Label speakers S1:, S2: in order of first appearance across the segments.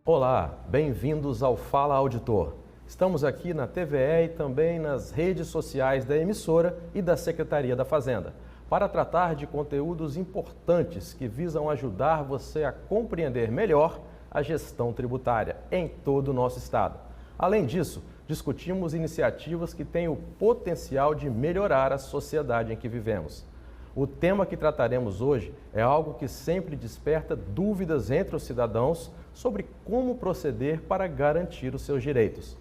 S1: Olá, bem-vindos ao Fala Auditor. Estamos aqui na TVE e também nas redes sociais da emissora e da Secretaria da Fazenda, para tratar de conteúdos importantes que visam ajudar você a compreender melhor a gestão tributária em todo o nosso estado. Além disso, discutimos iniciativas que têm o potencial de melhorar a sociedade em que vivemos. O tema que trataremos hoje é algo que sempre desperta dúvidas entre os cidadãos sobre como proceder para garantir os seus direitos.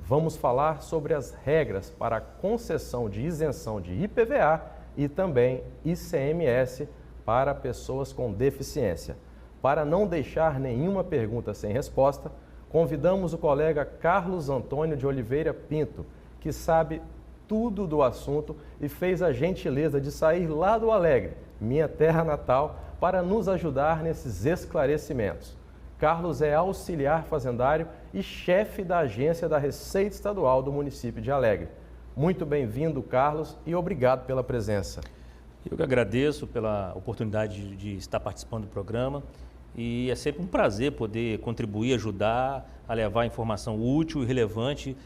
S1: Vamos falar sobre as regras para a concessão de isenção de IPVA e também ICMS para pessoas com deficiência. Para não deixar nenhuma pergunta sem resposta, convidamos o colega Carlos Antônio de Oliveira Pinto, que sabe tudo do assunto e fez a gentileza de sair lá do Alegre, minha terra natal, para nos ajudar nesses esclarecimentos. Carlos é auxiliar fazendário e chefe da agência da Receita Estadual do município de Alegre. Muito bem-vindo, Carlos, e obrigado pela presença.
S2: Eu que agradeço pela oportunidade de estar participando do programa e é sempre um prazer poder contribuir, ajudar a levar informação útil e relevante,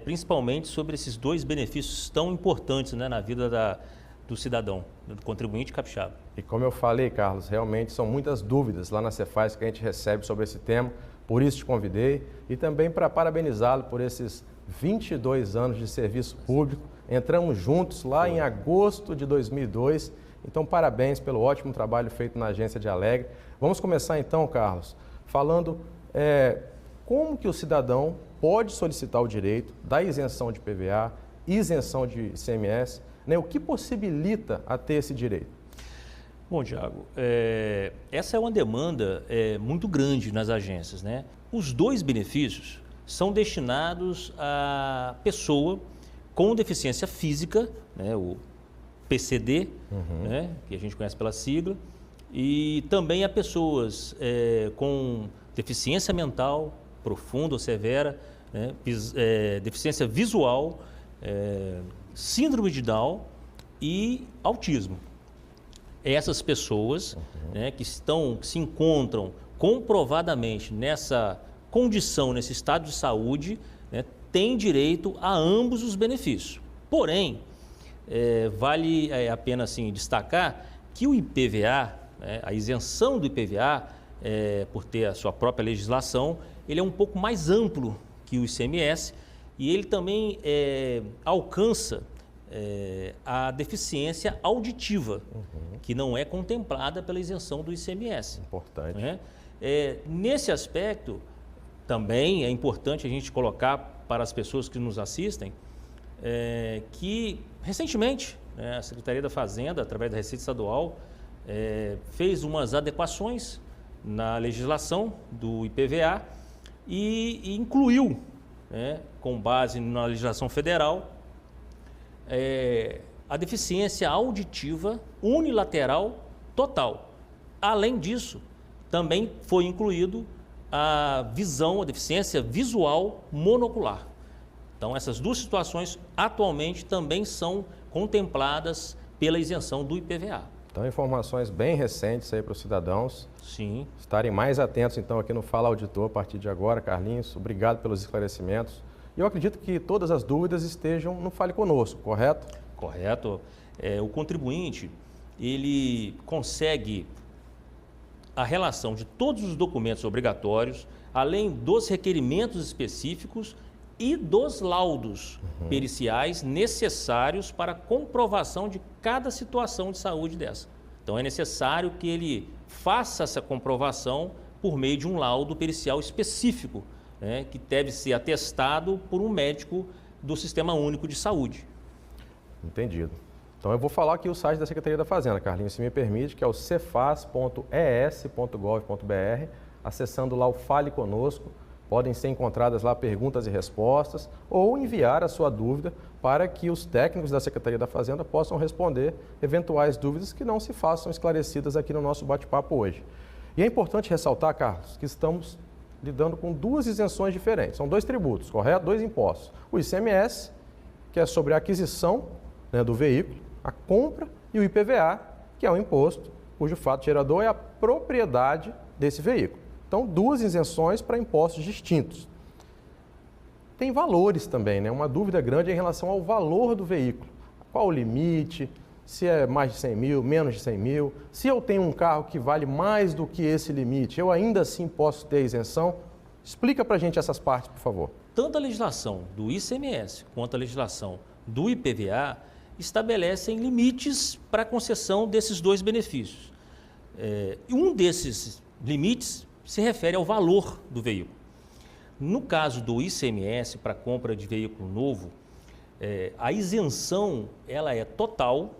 S2: principalmente sobre esses dois benefícios tão importantes, né, na vida do cidadão, do contribuinte capixaba.
S1: E como eu falei, Carlos, realmente são muitas dúvidas lá na Cefaz que a gente recebe sobre esse tema, por isso te convidei e também para parabenizá-lo por esses 22 anos de serviço público. Entramos juntos lá em agosto de 2002, então parabéns pelo ótimo trabalho feito na agência de Alegre. Vamos começar então, Carlos, falando como que o cidadão pode solicitar o direito da isenção de IPVA, isenção de ICMS, né? O que possibilita a ter esse direito?
S2: Bom, Thiago, essa é uma demanda muito grande nas agências, né? Os dois benefícios são destinados à pessoa com deficiência física, né, o PCD, né, que a gente conhece pela sigla, e também a pessoas com deficiência mental profunda ou severa, né, deficiência visual, síndrome de Down e autismo. Essas pessoas, né, que se encontram comprovadamente nessa condição, nesse estado de saúde, né, têm direito a ambos os benefícios. Porém, vale a pena assim, destacar que o IPVA, né, a isenção do IPVA, por ter a sua própria legislação, ele é um pouco mais amplo que o ICMS e ele também alcança a deficiência auditiva, que não é contemplada pela isenção do ICMS.
S1: Importante.
S2: Né? Nesse aspecto, também é importante a gente colocar para as pessoas que nos assistem que, recentemente, a Secretaria da Fazenda, através da Receita Estadual, fez umas adequações na legislação do IPVA e incluiu, né, com base na legislação federal, a deficiência auditiva unilateral total. Além disso, também foi incluído a visão, a deficiência visual monocular. Então, essas duas situações atualmente também são contempladas pela isenção do IPVA.
S1: Então, informações bem recentes aí para os cidadãos.
S2: Sim.
S1: Estarem mais atentos, então, aqui no Fala Auditor a partir de agora. Carlinhos, obrigado pelos esclarecimentos. E eu acredito que todas as dúvidas estejam no Fale Conosco, correto?
S2: Correto. O contribuinte, ele consegue a relação de todos os documentos obrigatórios, além dos requerimentos específicos e dos laudos periciais necessários para a comprovação de cada situação de saúde dessa. Então, é necessário que ele faça essa comprovação por meio de um laudo pericial específico, né, que deve ser atestado por um médico do Sistema Único de Saúde.
S1: Entendido. Então eu vou falar aqui o site da Secretaria da Fazenda, Carlinhos, se me permite, que é o cefaz.es.gov.br. Acessando lá o Fale Conosco, podem ser encontradas lá perguntas e respostas ou enviar a sua dúvida para que os técnicos da Secretaria da Fazenda possam responder eventuais dúvidas que não se façam esclarecidas aqui no nosso bate-papo hoje. E é importante ressaltar, Carlos, que estamos lidando com duas isenções diferentes. São dois tributos, correto? Dois impostos. O ICMS, que é sobre a aquisição, né, do veículo, a compra, e o IPVA, que é o imposto cujo fato gerador é a propriedade desse veículo. Então, 2 isenções para impostos distintos. Tem valores também, né? Uma dúvida grande em relação ao valor do veículo. Qual o limite? Se é mais de 100 mil, menos de 100 mil? Se eu tenho um carro que vale mais do que esse limite, eu ainda assim posso ter isenção? Explica para a gente essas partes, por favor.
S2: Tanto a legislação do ICMS quanto a legislação do IPVA estabelecem limites para a concessão desses 2 benefícios. Um desses limites se refere ao valor do veículo. No caso do ICMS, para compra de veículo novo, a isenção ela é total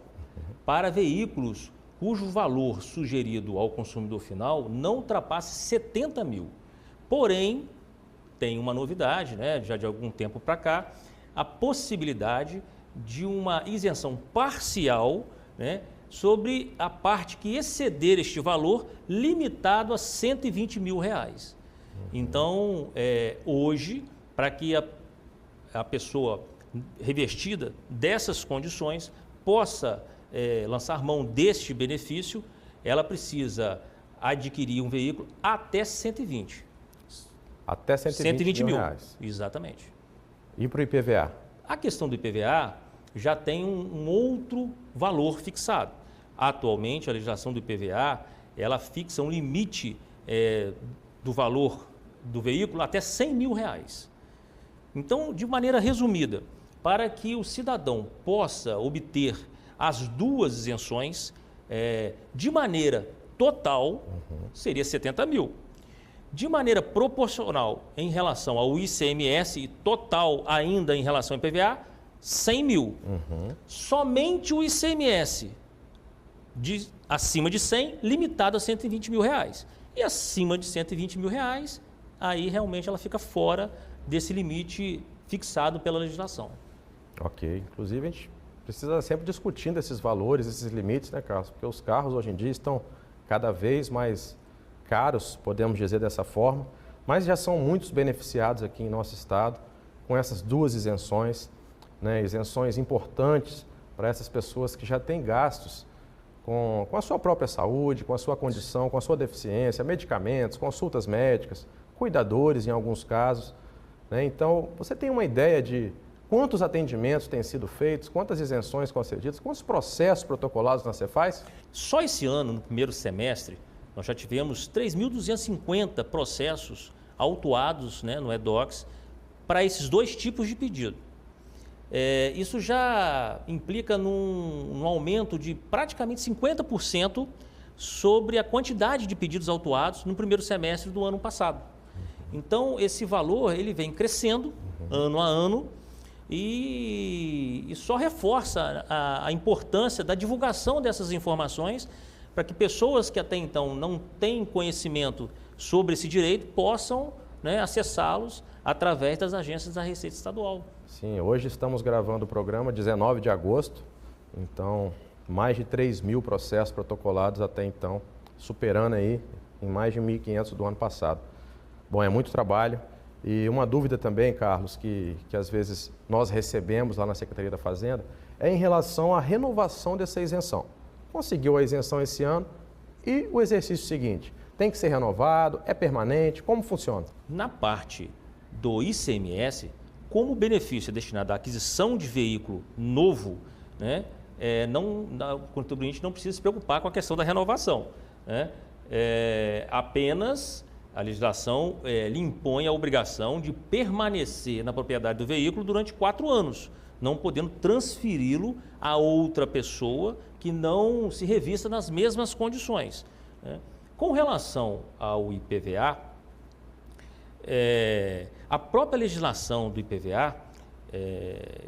S2: para veículos cujo valor sugerido ao consumidor final não ultrapasse 70 mil. Porém, tem uma novidade, né, já de algum tempo para cá, a possibilidade de uma isenção parcial, né, sobre a parte que exceder este valor, limitado a 120 mil reais. Então, hoje, para que a pessoa revestida dessas condições possa lançar mão deste benefício, ela precisa adquirir um veículo até 120.
S1: Até 120 mil reais.
S2: Exatamente.
S1: E para o IPVA?
S2: A questão do IPVA já tem um outro valor fixado. Atualmente, a legislação do IPVA, ela fixa um limite do valor do veículo até 100 mil reais. Então, de maneira resumida, para que o cidadão possa obter as 2 isenções, de maneira total, seria 70 mil. De maneira proporcional em relação ao ICMS e total ainda em relação ao IPVA, 100 mil. Somente o ICMS acima de 100, limitado a 120 mil reais. E acima de 120 mil reais, aí realmente ela fica fora desse limite fixado pela legislação.
S1: Ok. Inclusive, a gente precisa sempre discutindo esses valores, esses limites, né, Carlos? Porque os carros hoje em dia estão cada vez mais caros, podemos dizer dessa forma, mas já são muitos beneficiados aqui em nosso estado com essas 2 isenções, né, isenções importantes para essas pessoas que já têm gastos com a sua própria saúde, com a sua condição, com a sua deficiência, medicamentos, consultas médicas, cuidadores em alguns casos, né? Então, você tem uma ideia de quantos atendimentos têm sido feitos, quantas isenções concedidas, quantos processos protocolados na Cefaz?
S2: Só esse ano, no primeiro semestre, nós já tivemos 3.250 processos autuados, né, no EDOCS para esses 2 tipos de pedido. Isso já implica num aumento de praticamente 50% sobre a quantidade de pedidos autuados no primeiro semestre do ano passado. Então, esse valor ele vem crescendo ano a ano e só reforça a importância da divulgação dessas informações para que pessoas que até então não têm conhecimento sobre esse direito possam, né, acessá-los através das agências da Receita Estadual.
S1: Sim, hoje estamos gravando o programa 19 de agosto, então mais de 3 mil processos protocolados até então, superando aí em mais de 1.500 do ano passado. Bom, é muito trabalho e uma dúvida também, Carlos, que às vezes nós recebemos lá na Secretaria da Fazenda, é em relação à renovação dessa isenção. Conseguiu a isenção esse ano e o exercício seguinte, tem que ser renovado, é permanente, como funciona?
S2: Na parte do ICMS, como o benefício é destinado à aquisição de veículo novo, né, o contribuinte não precisa se preocupar com a questão da renovação, né? Apenas a legislação lhe impõe a obrigação de permanecer na propriedade do veículo durante 4 anos, não podendo transferi-lo a outra pessoa que não se revista nas mesmas condições, né? Com relação ao IPVA, a própria legislação do IPVA,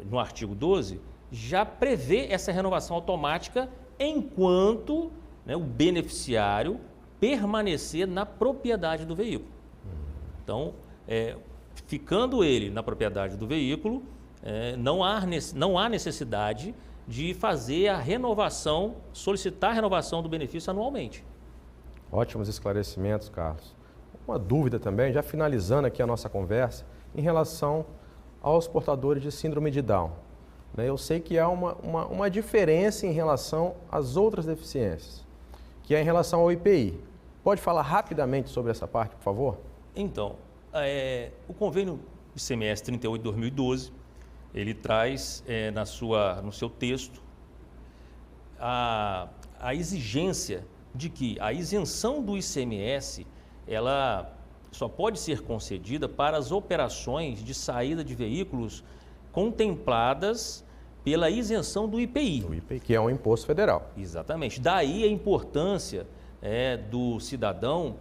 S2: no artigo 12, já prevê essa renovação automática enquanto, né, o beneficiário permanecer na propriedade do veículo. Então, ficando ele na propriedade do veículo, não há necessidade de fazer a renovação, solicitar a renovação do benefício anualmente.
S1: Ótimos esclarecimentos, Carlos. Uma dúvida também, já finalizando aqui a nossa conversa, em relação aos portadores de síndrome de Down. Eu sei que há uma diferença em relação às outras deficiências, que é em relação ao IPI. Pode falar rapidamente sobre essa parte, por favor?
S2: Então, o convênio ICMS 38/2012, ele traz no seu texto a exigência de que a isenção do ICMS, ela só pode ser concedida para as operações de saída de veículos contempladas pela isenção do IPI.
S1: O IPI, que é um imposto federal.
S2: Exatamente. Daí a importância do cidadão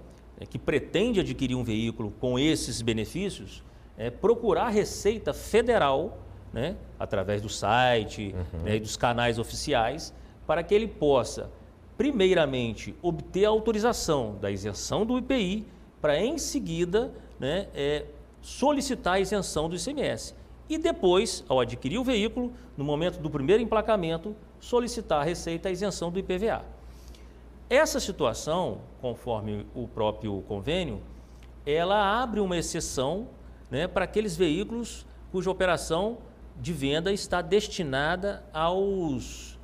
S2: que pretende adquirir um veículo com esses benefícios, procurar a Receita Federal, né, através do site, né, e dos canais oficiais, para que ele possa, primeiramente, obter a autorização da isenção do IPI, para em seguida, né, solicitar a isenção do ICMS. E depois, ao adquirir o veículo, no momento do primeiro emplacamento, solicitar à Receita a isenção do IPVA. Essa situação, conforme o próprio convênio, ela abre uma exceção, né, para aqueles veículos cuja operação de venda está destinada aos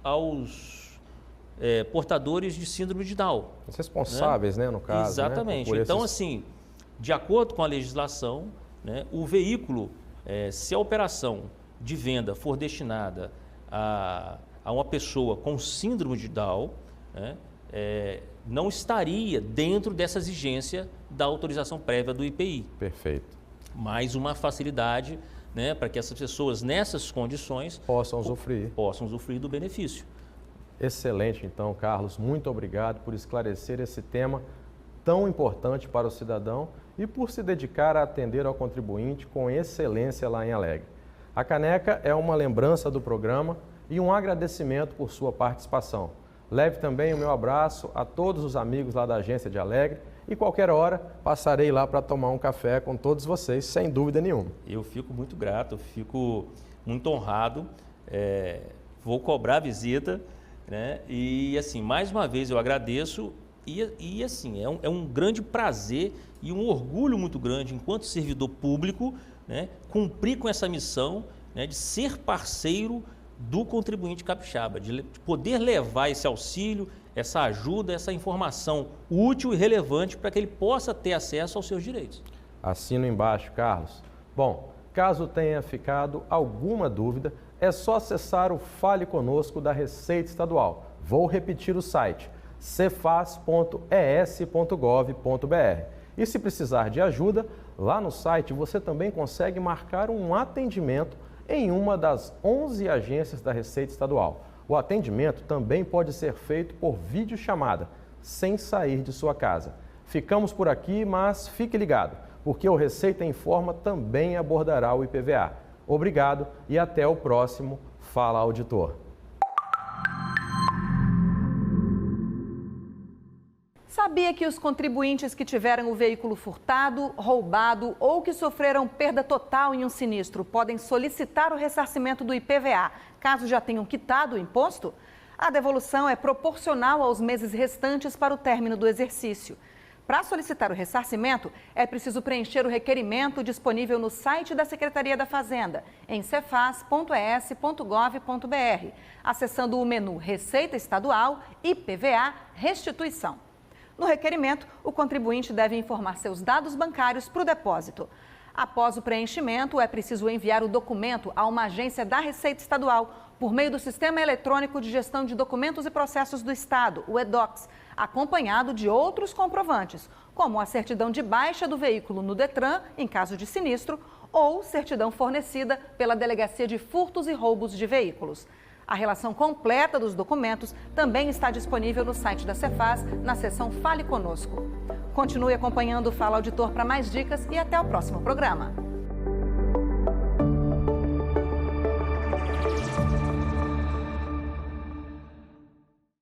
S2: portadores de síndrome de Down.
S1: Os responsáveis, né, no caso.
S2: Exatamente.
S1: Né,
S2: então, assim, de acordo com a legislação, né, o veículo, se a operação de venda for destinada a uma pessoa com síndrome de Down, né, não estaria dentro dessa exigência da autorização prévia do IPI.
S1: Perfeito.
S2: Mais uma facilidade, né, para que essas pessoas, nessas condições,
S1: possam usufruir
S2: do benefício.
S1: Excelente, então, Carlos. Muito obrigado por esclarecer esse tema tão importante para o cidadão e por se dedicar a atender ao contribuinte com excelência lá em Alegre. A caneca é uma lembrança do programa e um agradecimento por sua participação. Leve também o meu abraço a todos os amigos lá da agência de Alegre e qualquer hora passarei lá para tomar um café com todos vocês, sem dúvida nenhuma.
S2: Eu fico muito grato, fico muito honrado, vou cobrar a visita, né? E assim, mais uma vez eu agradeço e assim, é um grande prazer e um orgulho muito grande enquanto servidor público, né, cumprir com essa missão, né, de ser parceiro do contribuinte capixaba, de poder levar esse auxílio, essa ajuda, essa informação útil e relevante para que ele possa ter acesso aos seus direitos.
S1: Assino embaixo, Carlos. Bom, caso tenha ficado alguma dúvida, é só acessar o Fale Conosco da Receita Estadual. Vou repetir o site, cefaz.es.gov.br. E se precisar de ajuda, lá no site você também consegue marcar um atendimento em uma das 11 agências da Receita Estadual. O atendimento também pode ser feito por videochamada, sem sair de sua casa. Ficamos por aqui, mas fique ligado, porque o Receita Informa também abordará o IPVA. Obrigado e até o próximo Fala Auditor.
S3: Sabia que os contribuintes que tiveram o veículo furtado, roubado ou que sofreram perda total em um sinistro podem solicitar o ressarcimento do IPVA, caso já tenham quitado o imposto? A devolução é proporcional aos meses restantes para o término do exercício. Para solicitar o ressarcimento, é preciso preencher o requerimento disponível no site da Secretaria da Fazenda, em cefaz.es.gov.br, acessando o menu Receita Estadual, IPVA, Restituição. No requerimento, o contribuinte deve informar seus dados bancários para o depósito. Após o preenchimento, é preciso enviar o documento a uma agência da Receita Estadual, por meio do Sistema Eletrônico de Gestão de Documentos e Processos do Estado, o EDOCS, acompanhado de outros comprovantes, como a certidão de baixa do veículo no Detran, em caso de sinistro, ou certidão fornecida pela Delegacia de Furtos e Roubos de Veículos. A relação completa dos documentos também está disponível no site da Cefaz, na seção Fale Conosco. Continue acompanhando o Fala Auditor para mais dicas e até o próximo programa.